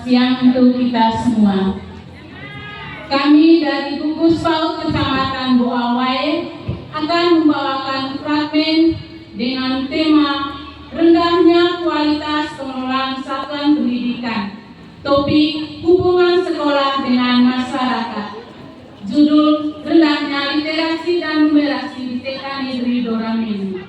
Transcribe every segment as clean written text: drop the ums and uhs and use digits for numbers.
siang untuk kita semua. Kami dari gugus PAUD Kecamatan Buawai akan membawakan fragmen dengan tema rendahnya kualitas pengelolaan satuan pendidikan. Topik hubungan sekolah dengan masyarakat. Judul rendahnya literasi dan numerasi di TK Negeri Dorameni.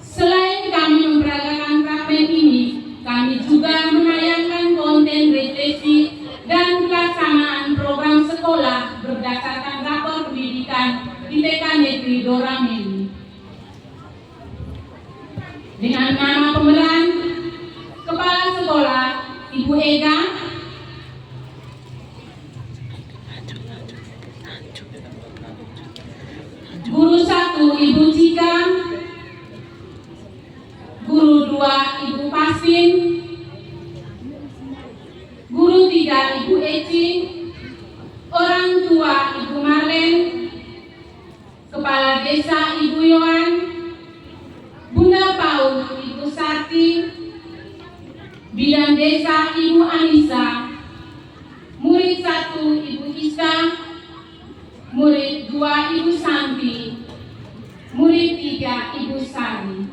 Selain kami memperagakan fragmen ini, kami juga menayangkan konten refleksi dan pelaksanaan program sekolah berdasarkan rapor pendidikan di TK Negeri Dorameni. Dengan nama pemeran Kepala Sekolah Ibu Ega, Guru 1 Ibu Cika, Guru 2 Ibu Pasin, Guru 3 Ibu Eci, Orang Tua Ibu Marlen, Kepala Desa Ibu Yohan, Bunda PAUD Ibu Sarti, Bidan Desa Ibu Anissa, Murid 1 Ibu Iska, Murid 2 Ibu Santi, Murid 3 Ibu Sari.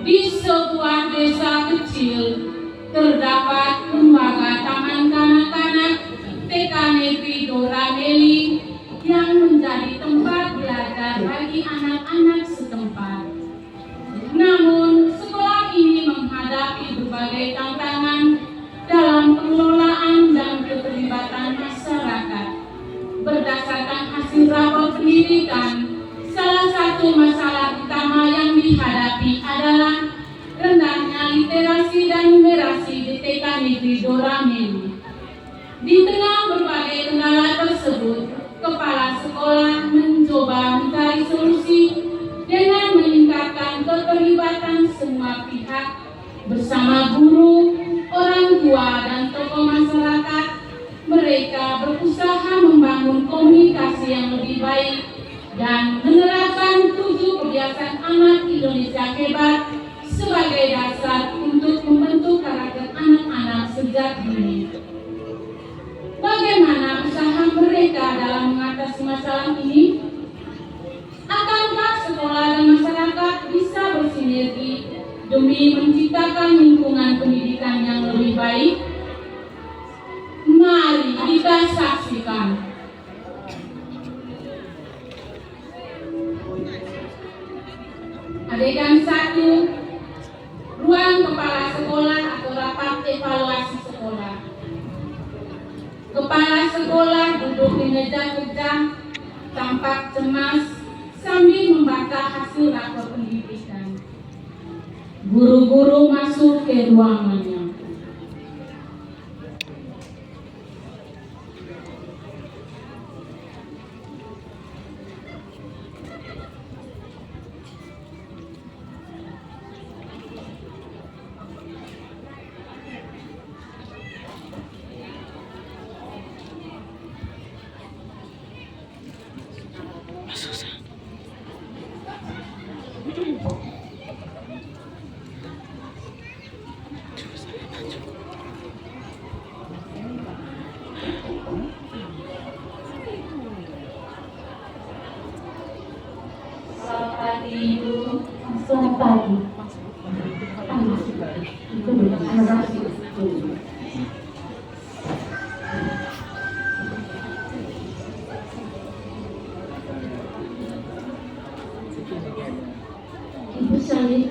Di sebuah desa kecil terdapat lembaga taman kanak-kanak TK Negeri Dorameni yang menjadi tempat belajar bagi anak-anak setempat. Namun, sekolah ini menghadapi berbagai tantangan dalam pengelolaan dan keterlibatan masyarakat. Berdasarkan hasil rapor pendidikan, salah satu masalah utama yang dihadapi adalah rendahnya literasi dan numerasi di TK Negeri Dorameni. Di tengah berbagai kendala tersebut, kepala sekolah mencoba mencari solusi dengan meningkatkan keterlibatan semua pihak bersama guru, orang tua, dan tokoh masyarakat. Mereka berusaha membangun komunikasi yang lebih baik dan menerapkan 7 kebiasaan anak Indonesia hebat sebagai dasar untuk membentuk karakter anak-anak sejak dini. Bagaimana usaha mereka dalam mengatasi masalah ini? Akankah sekolah dan masyarakat bisa bersinergi demi menciptakan lingkungan pendidikan yang lebih baik? Mari kita saksikan. Adegan 1, ruang kepala sekolah atau rapat evaluasi sekolah. Kepala sekolah duduk di meja kerja, tampak cemas sambil membaca hasil rapor pendidikan. Guru-guru masuk ke ruangannya. Selamat pagi. Ibu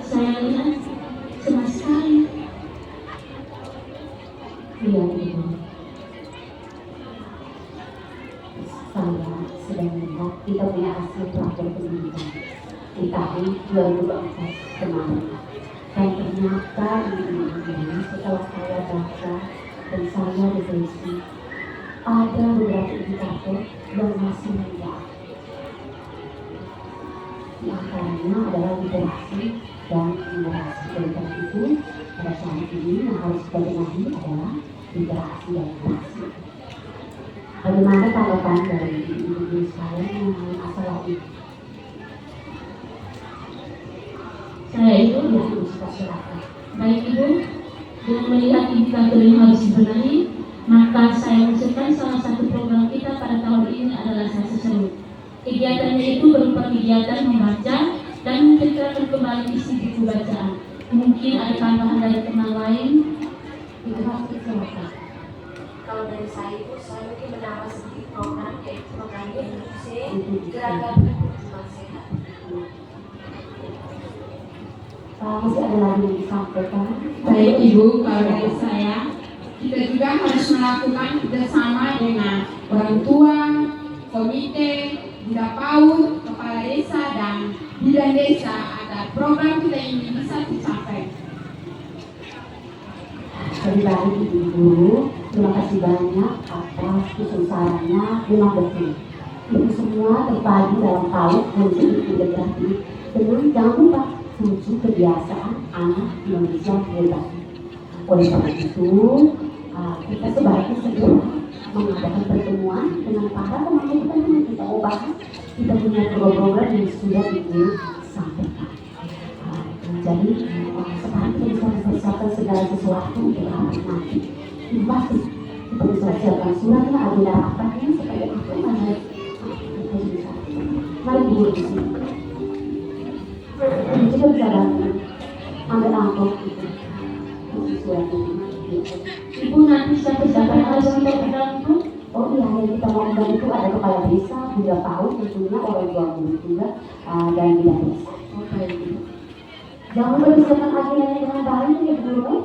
saya lihat cemas sekali. Iya, Ibu. Saya sedang melihat kita punya hasil rapor pendidikan di tahun 2024 kemarin. Dan ternyata ini setelah saya baca dan saya refleksi, ada beberapa indikator yang masih rendah. Di antaranya adalah literasi dan numerasi. Oleh karena itu, pada saat ini yang harus kita benahi adalah literasi dan numerasi. Bagaimana tanggapan dari ibu saya mengenai masalah ini? berupa kegiatan membaca dan menceritakan kembali isi buku bacaan. Mungkin ada tambahan dari teman lain. Itu pasti silakan. Kalau dari saya itu saya mungkin menambah sedikit program, yaitu program INUC Gerakan Perjuangan Sehat. Masih ada lagi yang disampaikan? Baik Ibu, kalau dari saya, kita juga harus melakukan kerjasama dengan orang tua, komite, bunda PAUD, kepala desa, dan bidan desa agar program kita ini bisa tercapai. Lebih baik Ibu, terima kasih banyak atas kesusahannya. Memang betul, itu semua terbagi dalam PAUD untuk integrasi dengan jangan lupa 7 kebiasaan anak Indonesia hebat. Oleh karena itu, kita sebaiknya segera mengadakan pertemuan dengan para pemangku kepentingan. Kita mau bahas, kita punya program yang sudah Ibu sampaikan. Jadi sekarang kita bisa mempersiapkan segala sesuatu untuk hari nanti. Ibu pasti kita bisa siapkan suratnya, agenda rapatnya, supaya apa mana kita bisa. Mari Ibu di sini. Ibu juga bisa bantu ambil amplop itu sesuai dengan Ibu nanti siapa-siapa yang harus kita bantu? oh iya, yang kita mau undang itu ada kepala desa, bunda PAUD, tentunya orang tua guru juga, dan bidan desa. Oke. Jangan lupa disiapkan agendanya dengan baik ya Bu.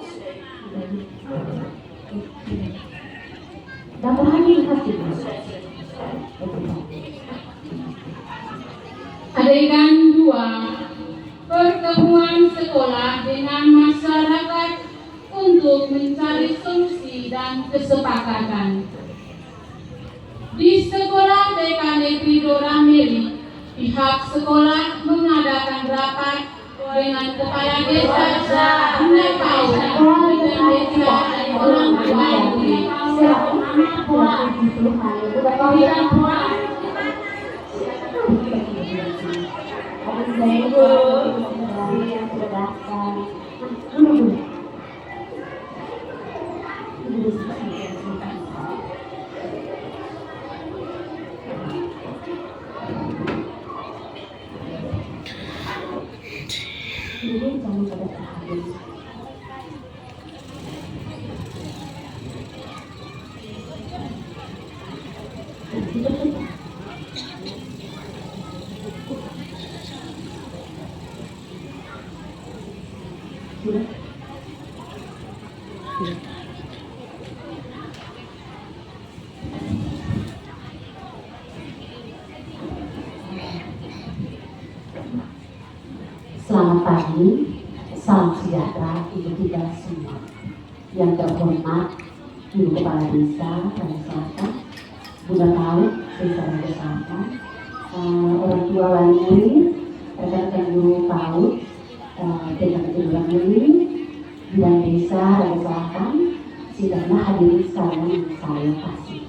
Dan berhati hati. Adegan 2, pertemuan sekolah dengan masyarakat untuk mencari solusi dan kesepakatan. Di sekolah TK Negeri Dorameli, pihak sekolah mengadakan rapat dengan kepala desa, bunda PAUD, bidan desa, dan orang tua murid. Selamat pagi, salam sejahtera untuk kita semua. Yang terhormat Ibu Kepala Desa Raja Selatan, Bunda PAUD Desa Raja Selatan, orang tua wali murid, rekan-rekan guru PAUD, TK Dorameli, bidan desa Raja Selatan, sidangnya hadirin sekalian yang saya kasih.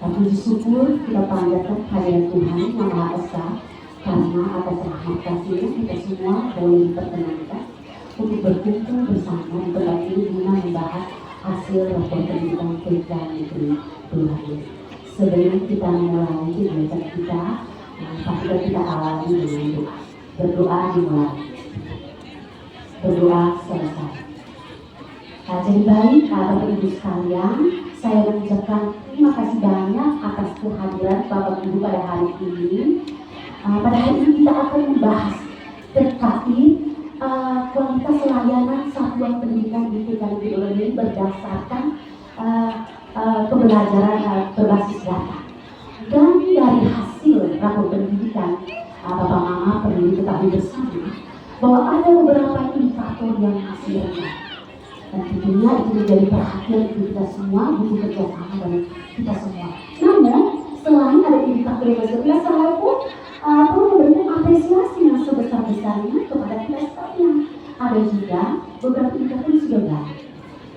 Puji syukur kita panjatkan hadirat Tuhan yang Maha Esa, karena atas rahmat kasihnya kita semua boleh diperkenankan untuk berkumpul bersama di tempat ini guna membahas hasil rapor pendidikan TK Negeri Dorameli. Sebelum kita memulai kegiatan kita, pastikan kita awali dengan doa. Berdoa dimulai, berdoa selesai. Jadi baik, Bapak Ibu sekalian, saya mengucapkan terima kasih banyak atas kehadiran Bapak Ibu pada hari ini. Pada hari ini kita akan membahas terkait kualitas layanan satuan pendidikan di TK Negeri Dorameli berdasarkan pembelajaran berbasis data. Dan dari hasil rapor pendidikan, Bapak Mama perlu diketahui bersama bahwa ada beberapa indikator yang masih rendah. Dan tentunya itu menjadi perhatian kita semua, butuh kerjasama dari kita semua. Namun, selain ada indikator yang berbeda, saya pun perlu memberikan apresiasi yang sebesar-besarnya kepada kita sekalian. Ada juga beberapa indikator yang sudah baik.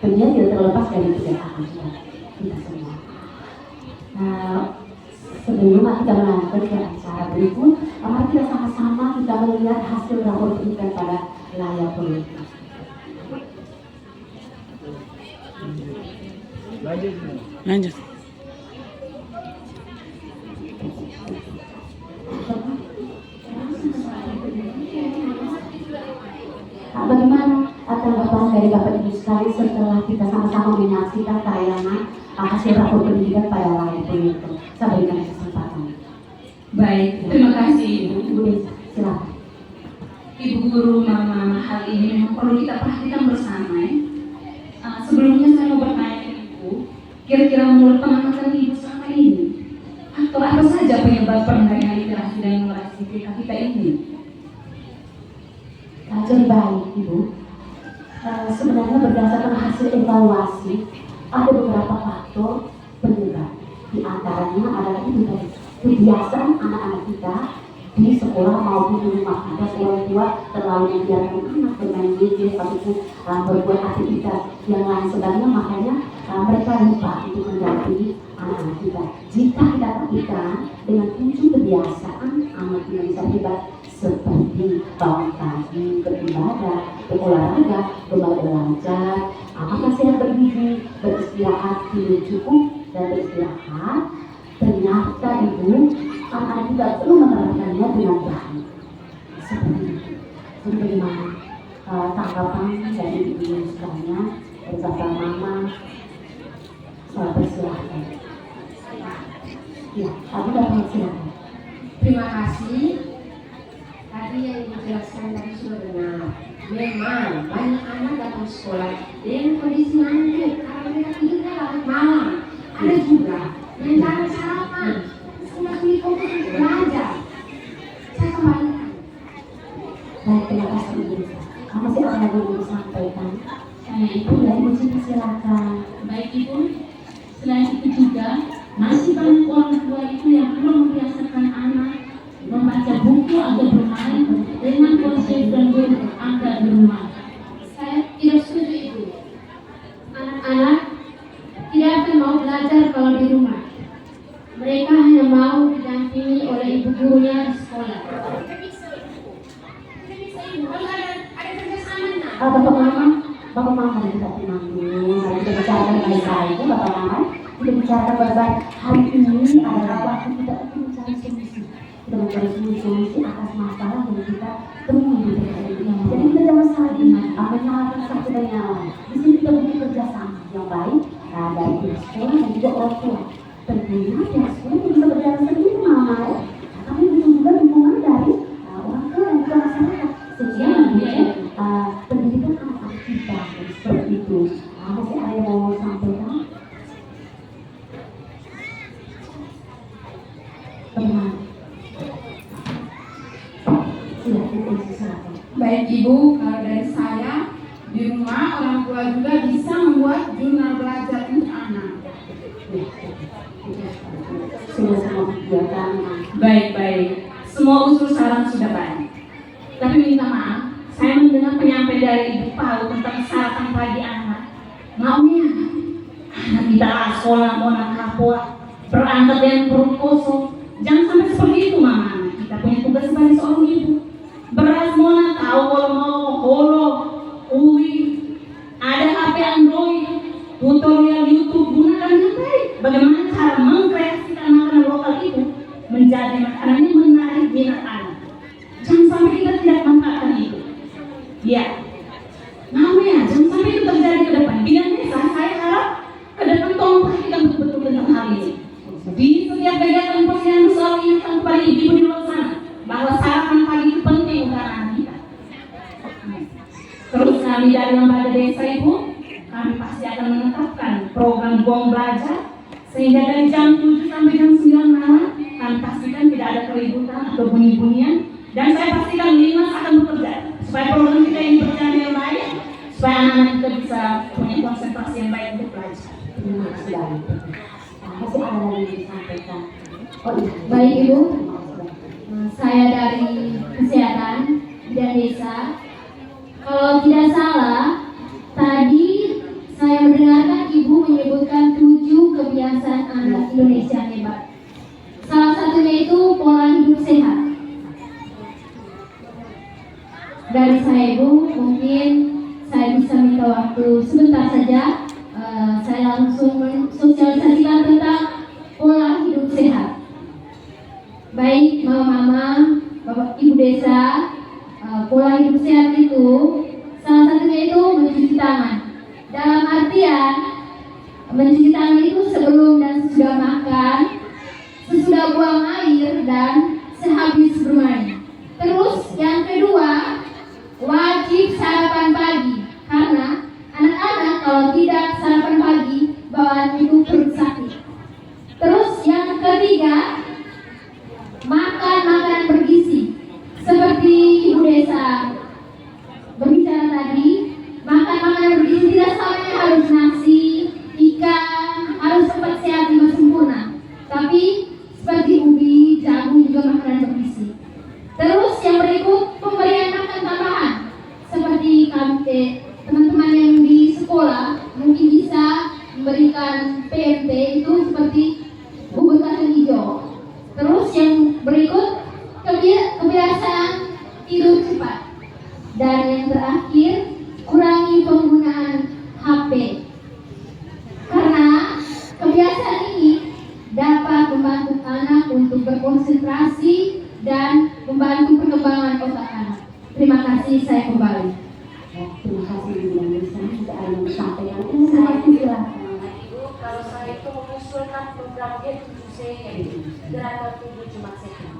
Tentunya tidak terlepas dari kerjasama kita semua. Sebelum kita melanjutkan ke acara berikut, mari kita sama-sama kita melihat hasil rapor pendidikan pada layar proyektor. Lanjut. Bagaimana tanggapan dari Bapak Ibu sekalian setelah kita sama-sama menyaksikan tayangan hasil rapor pendidikan pada layar proyektor? Saya berikan kesempatan. Baik, terima kasih Ibu. Ibu Desa, silakan. Ibu guru, mama, hal ini memang perlu kita perhatikan bersama ya. Sebelumnya saya mau bertanya ke Ibu, kira-kira menurut pengamatan Ibu selama ini, faktor apa saja penyebab perendahan literasi dan numerasi kita ini? Jadi baik Ibu, sebenarnya berdasarkan hasil evaluasi ada beberapa faktor penyebab. Di antaranya adalah itu tadi, kebiasaan anak-anak kita di sekolah maupun di rumah. Ada orang tua terlalu membiarkan anak bermain gadget ataupun berbuat aktivitas yang lain sebagainya, makanya mereka lupa untuk mendampingi anak-anak kita. Jika kita perhatikan dengan 7 kebiasaan anak Indonesia hebat seperti bangun pagi, beribadah, berolahraga, kembali belajar, makan sehat bergizi, beristirahat, tidur cukup dan beristirahat. Ternyata Ibu, anak-anak kita perlu menerapkannya dengan baik. Seperti itu. Jadi bagaimana tanggapan dari Ibu sekalian bersama Mama? Saya persilahkan. Ya, Abu dapat silakan. Terima kasih. Tadi yang dijelaskan tadi sudah benar. Memang banyak anak datang sekolah dengan kondisi ngantuk karena mereka tidurnya larut malam. Ada juga yang jarang sarapan, sekolah kulit untuk belajar. Saya kembalikan. Baik, terima kasih Ibu. Kamu masih ada yang mau disampaikan? Ibu dari Ibu Siti, silakan. Baik Ibu, selain itu juga masih banyak orang tua itu yang belum membiasakan anak membaca buku atau bermain dengan konsep dan angka di rumah. Saya tidak setuju itu. Anak-anak tidak akan mau belajar kalau di rumah. Mereka hanya mau didampingi oleh ibu gurunya di sekolah. Bapak Mama kita tenang dulu. Mari kita bicarakan baik-baik, Bapak Mama. Kita bicarakan baik-baik. Hari ini adalah waktu kita untuk mencari solusi. Kita mencari solusi atas masalah yang kita temui di daerah ini. Jadi kita jangan saling menyalahkan satu dan yang lain. Di sini kita butuh kerjasama yang baik dari pihak sekolah dan juga orang tua. Tentunya pihak sekolah bisa berjalan sendiri, Mama. Tapi butuh juga dukungan dari orang tua dan juga masyarakat. Sehingga pendidikan anak-anak kita seperti itu. Masih ada yang mau sampaikan? Teman. Baik Ibu, kalau dari saya di rumah orang tua juga bisa membuat jurnal belajar untuk anak. Baik. Semua usul saran sudah baik. Tapi minta maaf, saya mendengar penyampaian dari Ibu Pau tentang sarapan pagi anak. Maunya anak kita sekolah mau nakapua berangkat dengan perut kosong. Jangan sampai seperti itu, Mama. Kita punya tugas sebagai seorang ibu. Beras Mona tahu kalau mau holo, UI, ada HP Android, tutorial YouTube, gunakan dengan baik. Bagaimana cara mengkreasikan makanan lokal itu menjadi makanan yang menarik minat anak. Jangan sampai kita tidak manfaatkan itu. Ya, namanya jangan sampai itu terjadi ke depan. Bidang desa, saya harap ke depan tolong perhatikan betul-betul tentang hal ini. Di setiap kegiatan posyandu selalu ingatkan kepada ibu di luar sana bahwa sarapan pagi itu penting untuk anak kita. Terus kami dari lembaga desa Ibu, kami pasti akan menetapkan program Gong Belajar sehingga dari jam 7 sampai jam 9 malam kami pastikan tidak ada keributan atau bunyi-bunyian, dan saya pastikan Limas akan bekerja supaya program kita ini berjalan yang baik, supaya anak-anak kita bisa punya konsentrasi yang baik untuk belajar. Terima kasih. Masih ada yang disampaikan? Baik Ibu, saya dari kesehatan dan desa. Kalau tidak salah, tadi saya mendengarkan Ibu menyebutkan 7 kebiasaan anak Indonesia hebat. Salah satunya itu pola hidup sehat. Dari saya Ibu, mungkin saya bisa minta waktu sebentar saja. Saya langsung mensosialisasikan tentang pola hidup sehat. Baik mama-mama, bapak ibu desa, pola hidup sehat itu itu mencuci tangan. Dalam artian mencuci tangan itu sebelum dan sesudah makan, sesudah buang air, dan sehabis bermain. Terus yang kedua, wajib sarapan pagi, karena anak-anak kalau tidak sarapan pagi bawaan itu perut sakit. Terus yang ketiga, makan makanan bergizi. Seperti Ibu Desa berbicara tadi, makan makanan bergizi tidak selamanya harus nasi, ikan, harus cepat sehat juga sempurna. Tapi seperti ubi, jagung juga makanan bergizi. Terus yang berikut, pemberian makan tambahan. Seperti teman-teman yang di sekolah mungkin bisa memberikan PMT itu seperti bubur kacang hijau. Terus yang berikut, kebiasaan tidur cepat. Dan yang terakhir, kurangi penggunaan HP. Karena kebiasaan ini dapat membantu anak untuk berkonsentrasi dan membantu perkembangan otak anak. Terima kasih, saya kembali. Ya, terima kasih Ibu Anissa, sudah ada yang disampaikan. Ini saya silakan. Ibu, kalau saya itu mengusulkan program G7C, Gerakan Tubuh Jumat Sehat.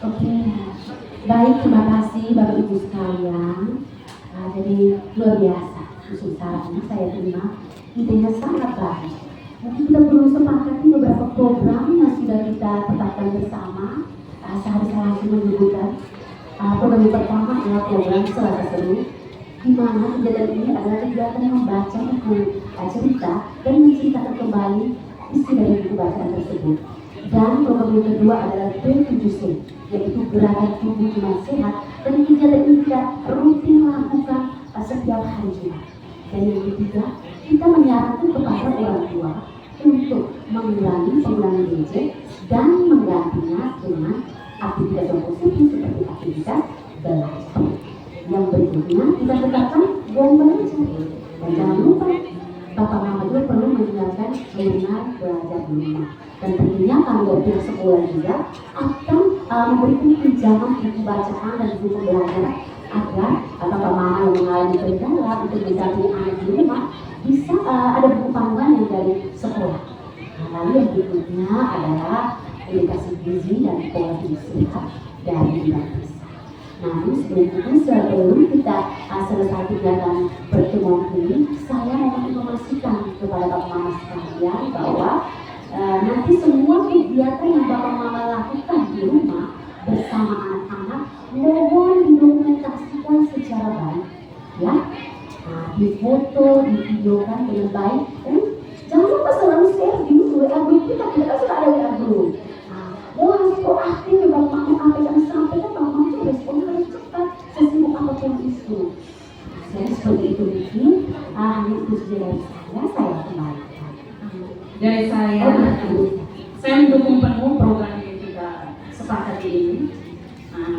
Oke, baik, terima kasih Bapak Ibu sekalian. Jadi luar biasa usul sarannya, saya terima. Idenya sangat baik. Mungkin kita perlu sepakati beberapa program yang sudah kita tetapkan bersama. Saya langsung menyebutkan program yang pertama adalah program Selasa Seru, di mana kegiatan ini adalah kegiatan membaca buku cerita dan menceritakan kembali isi dari buku bacaan tersebut. Dan program yang kedua adalah G7C, yaitu Gerakan Tubuh Jumat Sehat, dan kegiatan ini kita rutin lakukan setiap hari Jumat. Dan yang ketiga, kita menyarankan kepada orang tua untuk mengurangi penggunaan gadget dan menggantinya dengan aktivitas yang positif seperti aktivitas belajar. Yang berikutnya kita tetapkan jam belajar, dan jangan lupa Bapak Mama juga perlu mendengarkan jurnal belajar di rumah. Dan tentunya kami pihak sekolah juga akan memberikan pinjaman buku bacaan dan buku belajar agar Bapak Mama yang mengalami kendala untuk mendampingi anak di rumah bisa ada buku panduan yang dari sekolah. Lalu yang berikutnya adalah edukasi gizi dan pola hidup sehat dari Mbak Desa. Namun sebelum kita selesai kegiatan pertemuan ini, saya mau informasikan kepada Bapak Mama sekalian bahwa nanti semua kegiatan yang Bapak Mama lakukan di rumah bersama anak-anak mohon didokumentasikan secara baik, ya. Difoto, divideokan dengan baik, dan jangan lupa selalu share di WA group kita. Kita kan sudah ada WA group. Mohon proaktif ya Bapak Mama, apa yang disampaikan Bapak Mama itu respon harus cepat sesibuk apapun itu. Jadi seperti itu mungkin hanya itu saja dari saya kembalikan. Dari saya mendukung penuh program yang kita sepakati ini.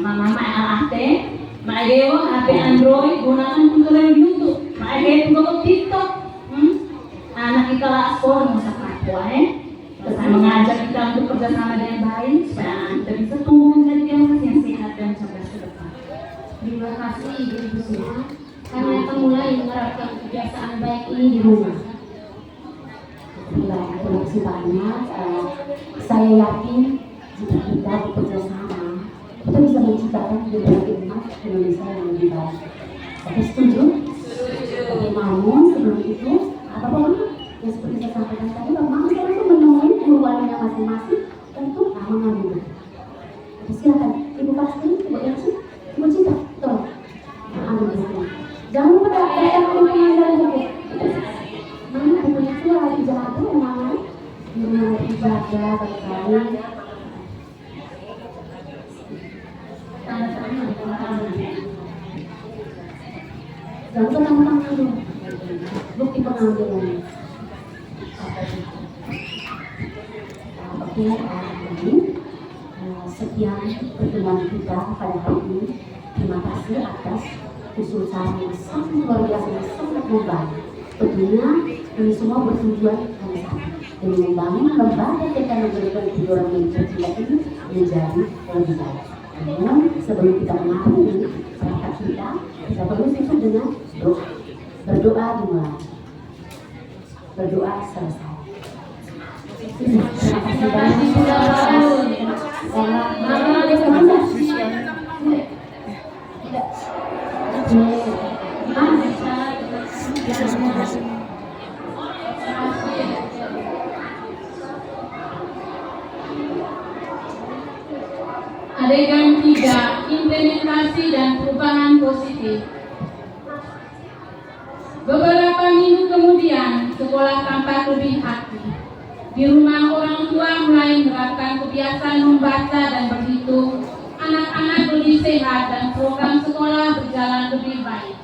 Mama LAT, Maedeo HP Android gunakan tutorial YouTube, Maedeo untuk TikTok. Anak kita lah sekolah masa papua Saya mengajak kita untuk kerjasama dengan baik supaya kita bisa tumbuh menjadi generasi yang sehat dan cerdas ke depan. Terima kasih Ibu semua, karena akan mulai menerapkan kebiasaan baik ini di rumah. Terima kasih banyak. Saya yakin jika kita bekerja sama, kita bisa menciptakan generasi emas Indonesia yang lebih baik. Saya setuju? Setuju. Namun sebelum itu, Bapak yang seperti saya sampaikan tadi, Bapak Mama sekarang itu menemui keluarganya masing-masing untuk mengambil. Silakan, Ibu Pasti, Ibu Elsi, Ibu Cinta, tolong ambil bukunya. Jangan lupa datang ke pengambilan buku. Mana bukunya itu lagi jaga yang mana? Yang dijaga berkali. Jangan lupa tangan dulu. Bukti pengambilannya. Oke, ini sekian pertemuan kita pada hari ini. Terima kasih atas usul saran yang sangat luar biasa, yang sangat membantu. Tentunya ini semua bertujuan hanya satu, dengan membangun lembaga kita memberikan tiduran yang tercinta ini menjadi lebih baik. Namun sebelum kita mengakhiri perangkat kita perlu tutup dengan doa. Berdoa dimulai. Berdoa selesai. Terima kasih banyak. Mama ada kemana? Tidak. Adegan 3, implementasi dan perubahan positif. Beberapa minggu kemudian, sekolah tampak lebih hati. Di rumah orang tua mulai menerapkan kebiasaan membaca dan berhitung. Anak-anak lebih sehat dan program sekolah berjalan lebih baik.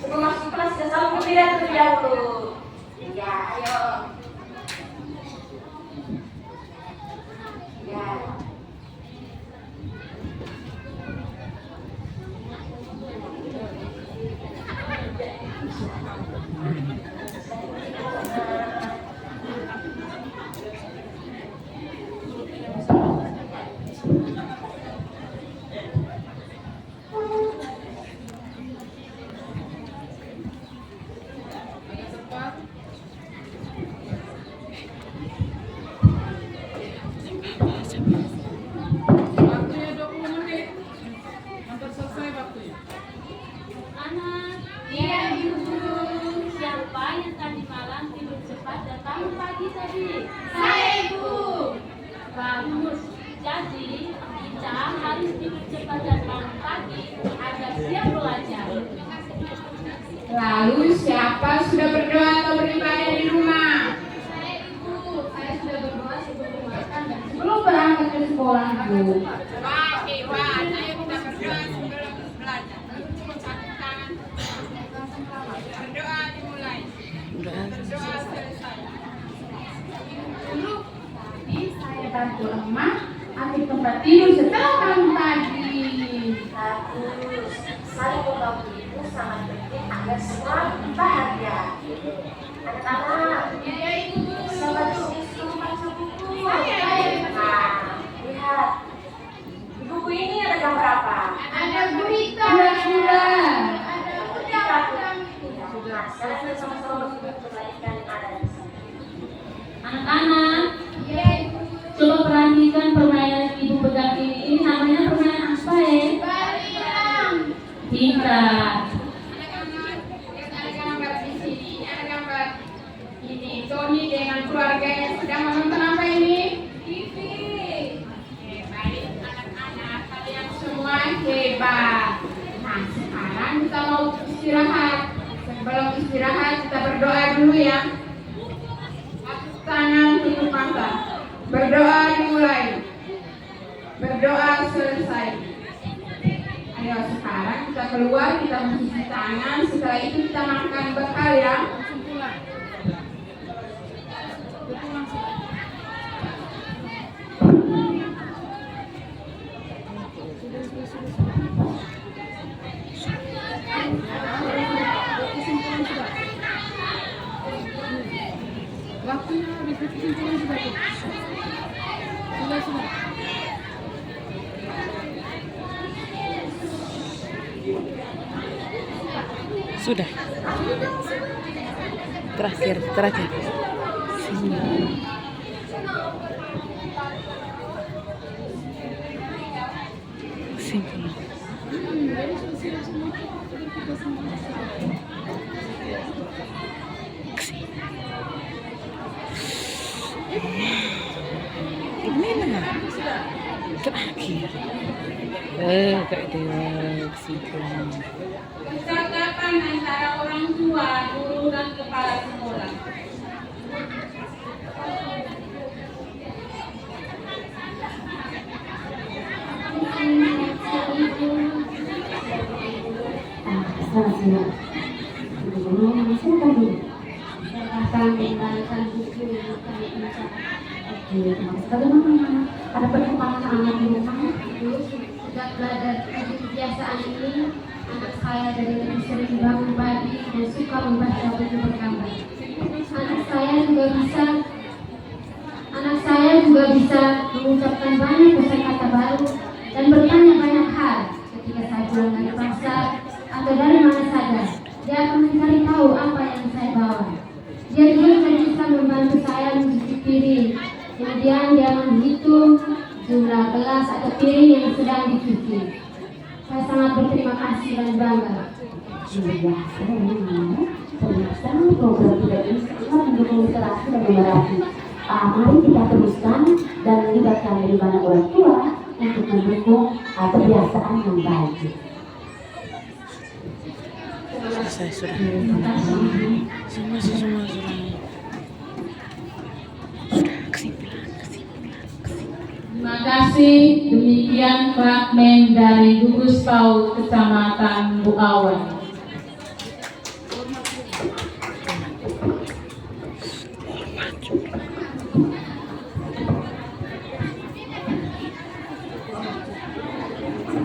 Sebelum masuk kelas, kita selalu gembira terlebih dahulu. Ya, ayo. Ya. Waktunya 20 menit. Hampir selesai waktunya. Anak, iya ibu. Siapa yang tadi malam tidur cepat dan bangun pagi tadi? Saya ibu. Bagus. Jadi kita harus tidur cepat dan bangun pagi agar siap belajar. Lalu siapa sudah berdoa atau beribadah di rumah? Saya ibu. Saya sudah berdoa sebelum makan dan Belum berangkat ke sekolah, Bu. Wah, saya kita berdoa sebelum belajar. Satu tangan. Berdoa dimulai. Berdoa selesai. Nanti saya bantu emak ambil tempat tidur setelah bangun pagi. Bagus. Saling membantu itu sangat penting agar semua bahagia. Anak-anak, sahabat siswa baca buku. Nah, lihat. Di buku ini ada gambar apa? Ada gurita. Sudah. Nah, sekarang kita sama-sama berbaikan yang ada di sini. anak-anak. Coba perhatikan permainan yang ibu pegang ini. Ini namanya permainan apa ya? Pintar. Ada gambar di sini, ada gambar ini. Tony dengan keluarganya sedang menonton apa ini? TV. Oke, baik anak-anak, kalian semua hebat. Nah, sekarang kita mau istirahat. Sebelum istirahat kita berdoa dulu ya. Hapus tangan, tutup mata. Berdoa dimulai. Berdoa selesai. Ayo sekarang kita keluar, kita mencuci tangan. Setelah itu kita makan bekal ya. Waktunya habis kesimpulan sudah tuh. Sudah. Sudah. Terakhir. Kesimpulan. terakhir. Kayak dewa kesimpulan. Percakapan antara orang tua, guru, dan kepala sekolah. Selamat siang. Silakan dulu. Akan mengembalikan buku yang kami baca. Oke, terima kasih. Bagaimana ada perkembangan anak di rumah? Ibu, sejak belajar kebiasaan ini, anak saya dari lebih sering bangun pagi dan suka membaca buku bergambar. Anak saya juga bisa mengucapkan banyak kosakata baru dan bertanya banyak hal. Ketika saya pulang dari pasar atau dari mana saja, dia akan mencari tahu apa yang saya bawa. Dia juga bisa membantu saya mencuci piring. Kemudian dia menghitung jumlah gelas atau piring yang sedang dicuci. Saya sangat berterima kasih dan bangga. Biasa memang ternyata program tidak ini sangat mendukung literasi dan numerasi. Mari kita teruskan dan melibatkan lebih banyak orang tua untuk mendukung kebiasaan yang baik. Selesai sudah. Semua. Sudah kesimpulan. Terima kasih. Demikian fragmen dari gugus PAUD Kecamatan Buawan.